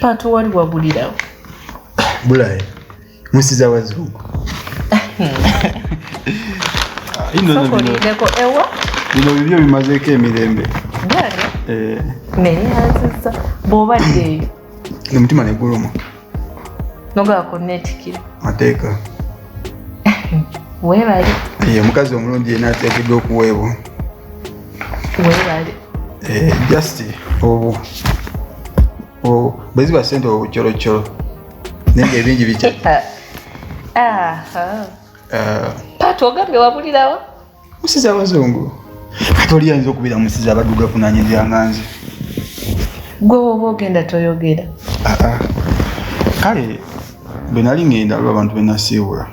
Patu wali wabulirawo. Bulaye. Musiza wazungu. Sokolideko ewa. Bino bibyo bimazeeko emirembe. Gane? Neyanziza. Bw'obaddeeyo. Omutima ne guluma. Nogaako netikira. Mateeka. Weebale. Omukazi omulungi yenna ateekeddwa okuweebwa. Weebale. Just obu. Bwe ziba ssente obucolocolo. Naye ebingi bijja. Patu ogambye wabulirawo? Musiza wazungu. Kati oli ayinza okubeera musiza abadduga kunaanyizira nga nze. Gwe woba ogenda toyogera. Kale bwe nali ngenda lwa abantu be nasiibula.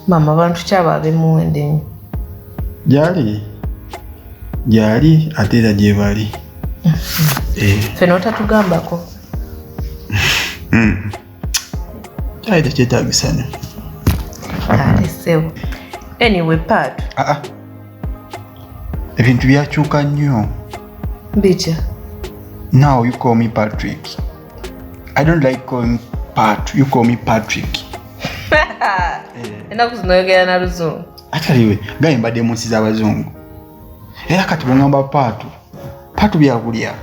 Mama abantu kyaba ab'emuwendo ennyo. Gyali ate era gye bali. Ffe n'otatugambako. Kyali tekyetaagisa nnyo. Ate ssebo. Anyway, Patu. Ebintu byakyuka nnyo. Bitya? Now you call me Patrick. I don't like calling Patu. You call me Patrick. Ennaku zino oyogera na luzungu. Ataliwe gaye mbadde mu nsi z'abazungu. Era kati bw'ngamba Patu byakulya.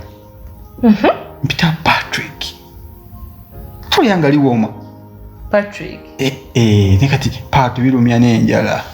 Mpita Patrick. Tulya nga liwooma. Patrick. Ne kati Patu birumya n'enjala.